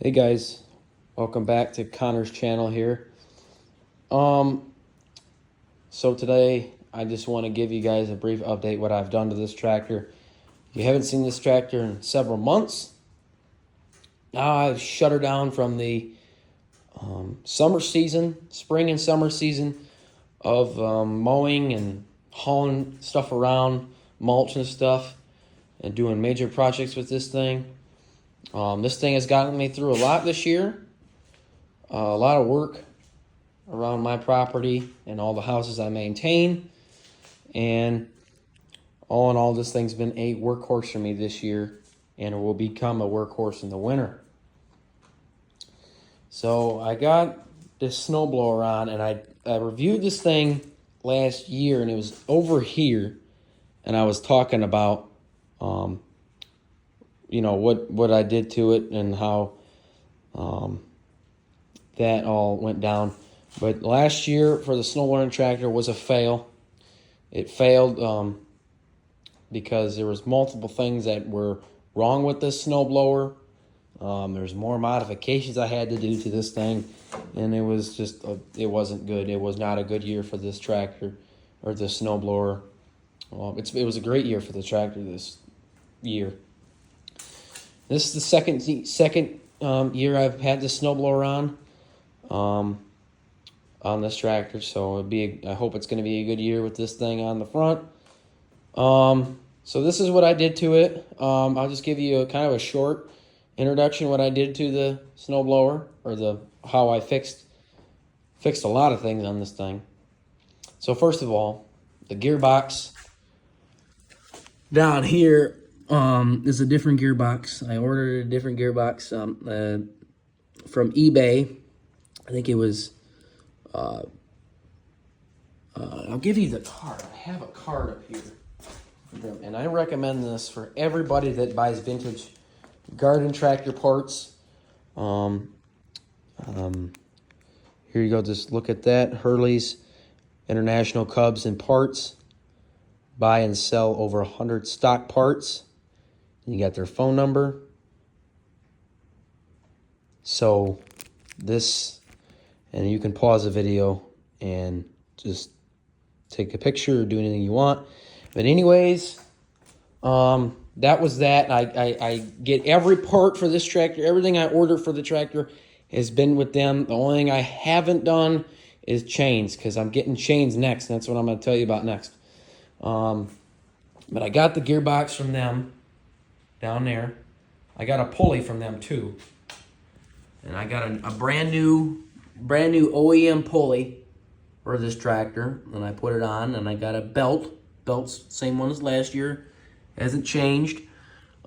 Hey guys, welcome back to Connor's channel here. So today I just want to give you guys a brief update what I've done to this tractor. If you haven't seen this tractor in several months, now I've shut her down from the summer season, spring and summer season of mowing and hauling stuff around, mulch and stuff, and doing major projects with this thing. This thing has gotten me through a lot this year. A lot of work around my property and all the houses I maintain. And all in all, this thing's been a workhorse for me this year, and it will become a workhorse in the winter. So I got this snowblower on, and I reviewed this thing last year, and it was over here, and I was talking about what I did to it and how that all went down. But last year for the snowblower tractor was a fail. It failed because there was multiple things that were wrong with this snowblower. There's more modifications I had to do to this thing, and it was just it wasn't good. It was not a good year for this tractor or the snowblower. It was a great year for the tractor this year. This is the second year I've had the snowblower on this tractor, so I hope it's going to be a good year with this thing on the front. So this is what I did to it. I'll just give you a kind of a short introduction what I did to the snowblower, or how I fixed a lot of things on this thing. So first of all, the gearbox down here is a different gearbox. I ordered a different gearbox from eBay. I think it was, I'll give you the card. I have a card up here. And I recommend this for everybody that buys vintage garden tractor parts. Here you go. Just look at that. Hurley's International Cubs and Parts. Buy and sell over 100 stock parts. You got their phone number. So this, and you can pause the video and just take a picture or do anything you want. But anyways, that was that. I get every part for this tractor. Everything I order for the tractor has been with them. The only thing I haven't done is chains, because I'm getting chains next. And that's what I'm going to tell you about next. But I got the gearbox from them down there. I got a pulley from them too. And I got a brand new OEM pulley for this tractor, and I put it on, and I got a belt's same one as last year, hasn't changed.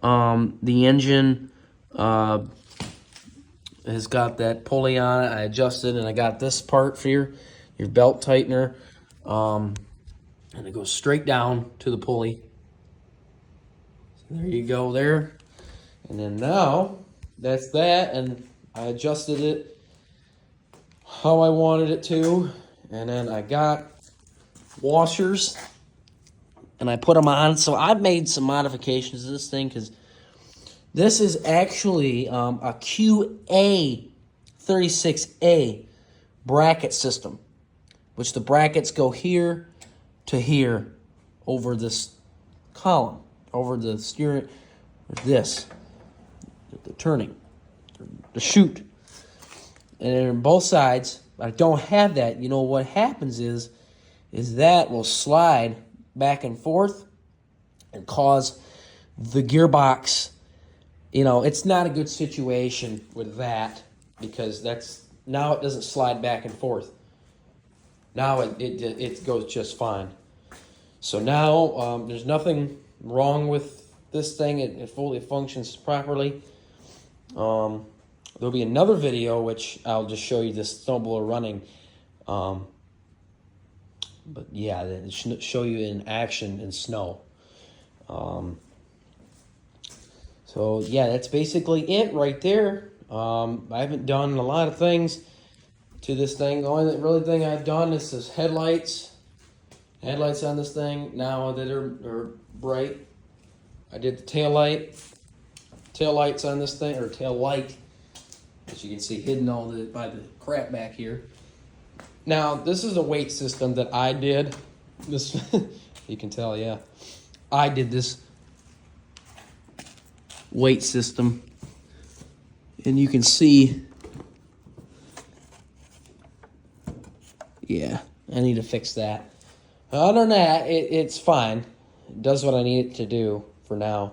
The engine has got that pulley on it. I adjusted, and I got this part for your belt tightener, and it goes straight down to the pulley. So there you go there. And then now that's that, and I adjusted it how I wanted it to, and then I got washers, and I put them on. So I've made some modifications to this thing, because this is actually a QA 36A bracket system, which the brackets go here to here over this column, over the steering, the turning, the chute. And on both sides, I don't have that. You know what happens is that will slide back and forth and cause the gearbox, it's not a good situation with that, because now it doesn't slide back and forth. Now it goes just fine. So now there's nothing wrong with this thing. It fully functions properly. There'll be another video which I'll just show you this snowblower running. But yeah, it should show you in action in snow. So yeah, that's basically it right there. I haven't done a lot of things to this thing. The only really thing I've done is this headlights on this thing now that are bright. I did the tail lights on this thing, or tail light As you can see, hidden by the crap back here. Now, this is a weight system that I did. This, you can tell, yeah. I did this weight system. And you can see, yeah, I need to fix that. Other than that, it's fine. It does what I need it to do for now.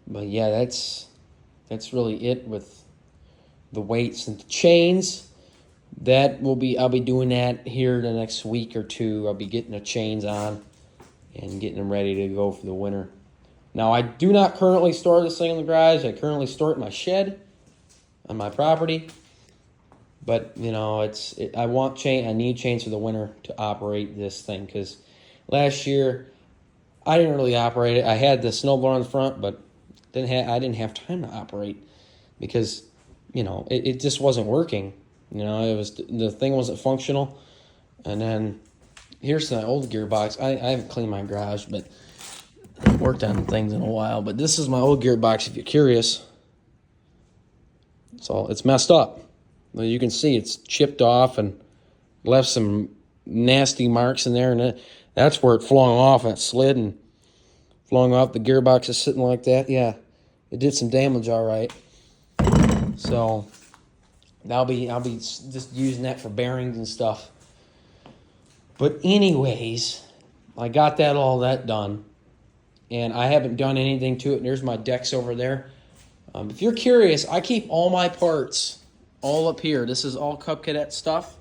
But yeah, that's really it with the weights and the chains. I'll be doing that here the next week or two. I'll be getting the chains on and getting them ready to go for the winter. Now, I do not currently store this thing in the garage. I currently store it in my shed on my property. But, you know, I need chains for the winter to operate this thing, because last year I didn't really operate it. I had the snowblower on the front, but I didn't have time to operate because, you know, it just wasn't working. You know, the thing wasn't functional. And then here's the old gearbox. I haven't cleaned my garage, but I haven't worked on things in a while. But this is my old gearbox, if you're curious. So it's messed up. Well, you can see it's chipped off and left some nasty marks in there, and that's where it flung off, and it slid and flung off. The gearbox is sitting like that. Yeah, it did some damage, all right. So I'll be just using that for bearings and stuff. But anyways, I got all that done, and I haven't done anything to it. And there's my decks over there. If you're curious, I keep all my parts all up here. This is all Cub Cadet stuff.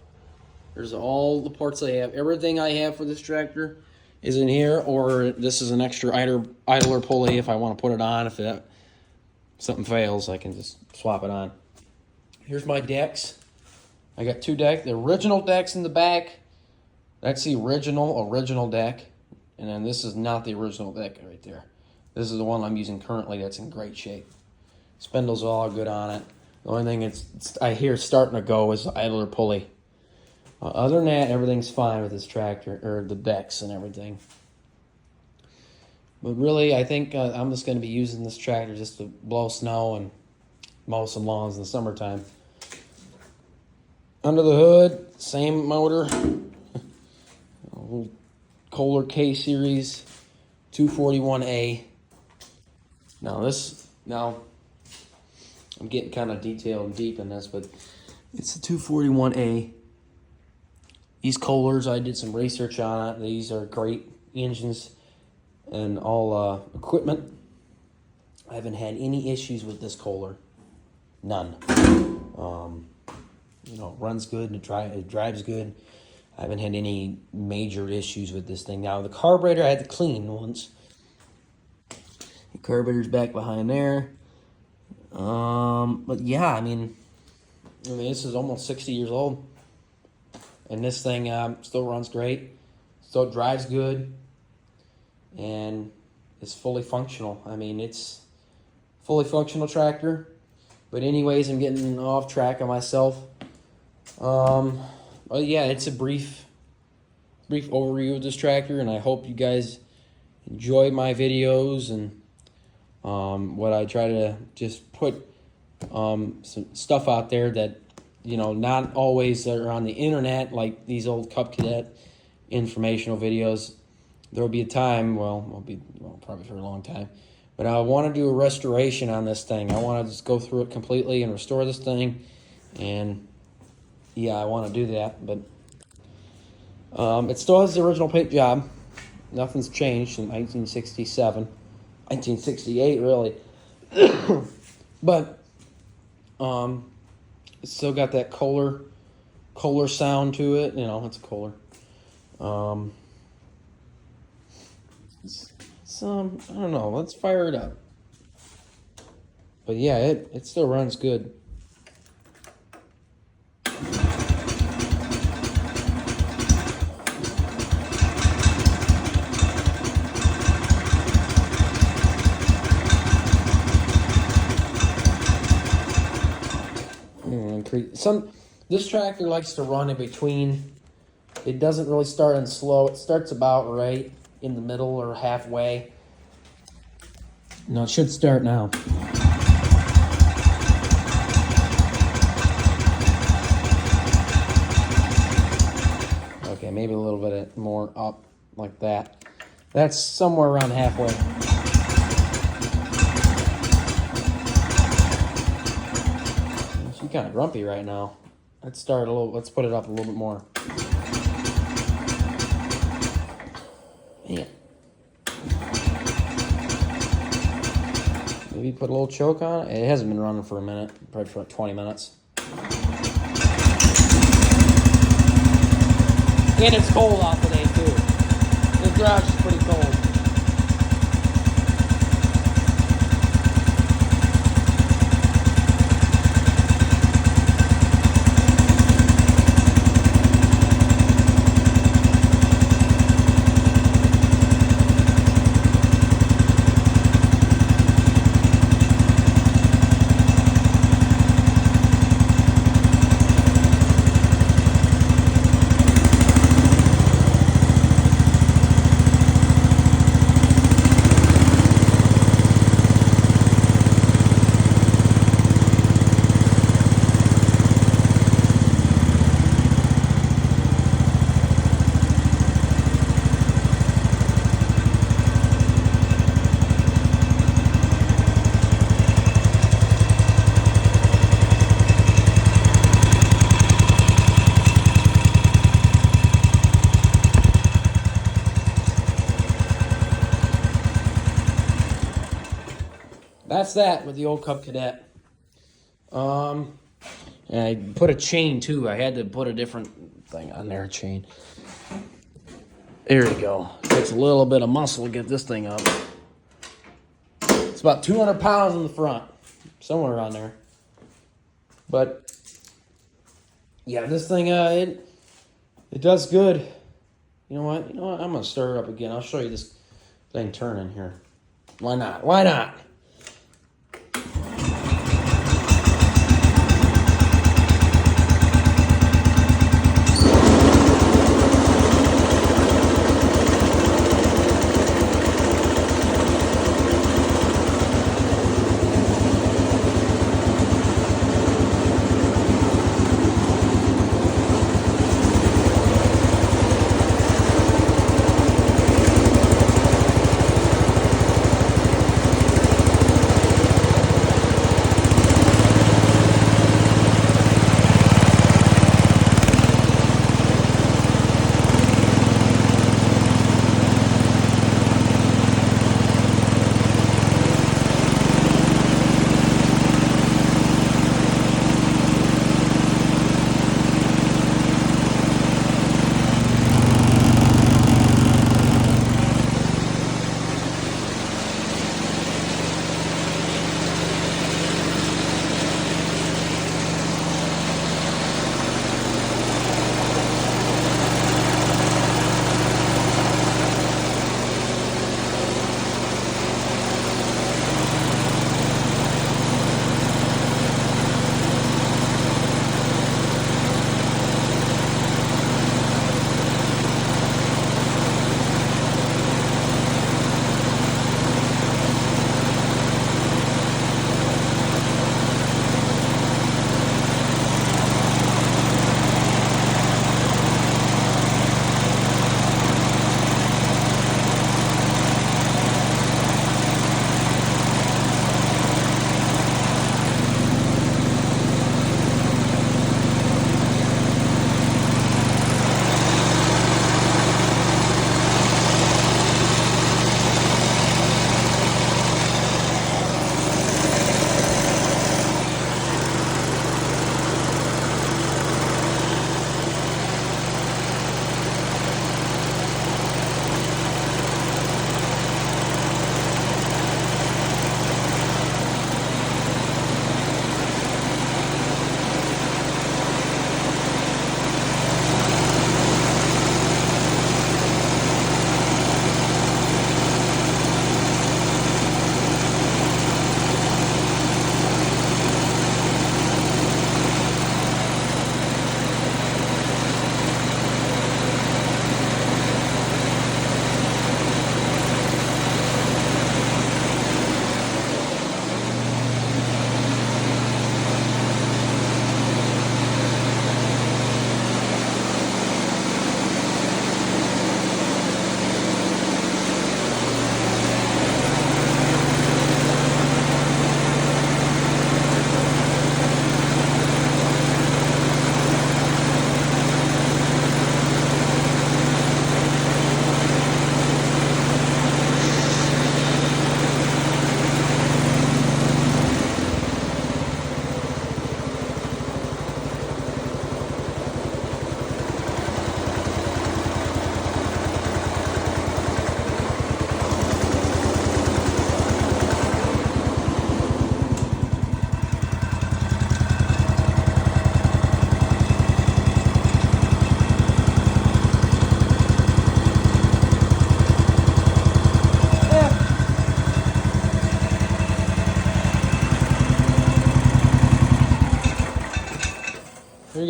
There's all the parts I have. Everything I have for this tractor is in here, or this is an extra idler pulley if I want to put it on. If something fails, I can just swap it on. Here's my decks. I got two decks. The original deck's in the back. That's the original deck. And then this is not the original deck right there. This is the one I'm using currently that's in great shape. Spindles all good on it. The only thing I hear starting to go is the idler pulley. Other than that, everything's fine with this tractor, or the decks and everything. But really, I think I'm just going to be using this tractor just to blow snow and mow some lawns in the summertime. Under the hood, same motor. Old Kohler K Series 241A. Now I'm getting kind of detailed and deep in this, but it's a 241A. These Kohlers, I did some research on it. These are great engines and all equipment. I haven't had any issues with this Kohler. None. You know, it runs good and it drives good. I haven't had any major issues with this thing. Now, the carburetor I had to clean once. The carburetor's back behind there. But yeah, I mean, this is almost 60 years old. And this thing still runs great. Still drives good. And it's fully functional. I mean, it's a fully functional tractor. But anyways, I'm getting off track of myself. But yeah, it's a brief overview of this tractor, and I hope you guys enjoy my videos and what I try to just put some stuff out there that, you know, not always are on the internet, like these old Cub Cadet informational videos. There will be a time, probably for a long time, but I want to do a restoration on this thing. I want to just go through it completely and restore this thing, and yeah, I want to do that. But it still has the original paint job. Nothing's changed in 1967, 1968 really. But it's still got that Kohler sound to it. You know, it's a Kohler. I don't know. Let's fire it up. But yeah, it still runs good. This tractor likes to run in between. It doesn't really start in slow. It starts about right in the middle or halfway. No, it should start now. Okay, maybe a little bit more up like that. That's somewhere around halfway. She's kind of grumpy right now. Let's start a little. Let's put it up a little bit more. Man. Maybe put a little choke on it. It hasn't been running for a minute, probably for like 20 minutes. And it's cold out today too. The garage is pretty cold. That's that with the old Cub Cadet. And I put a chain too. I had to put a different thing on there, chain. There you go. Takes a little bit of muscle to get this thing up. It's about 200 pounds in the front, somewhere around there. But yeah, this thing it does good. You know what? I'm gonna stir it up again. I'll show you this thing turning here. Why not? Why not?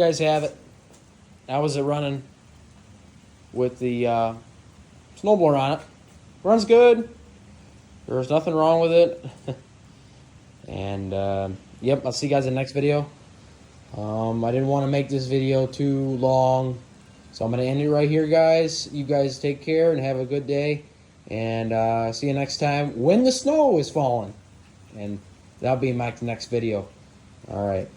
guys have it. How was it running with the snowblower on it? Runs good. There's nothing wrong with it. And yep, I'll see you guys in the next video. I didn't want to make this video too long, so I'm going to end it right here, guys. You guys take care and have a good day. And see you next time when the snow is falling. And that'll be my next video. All right.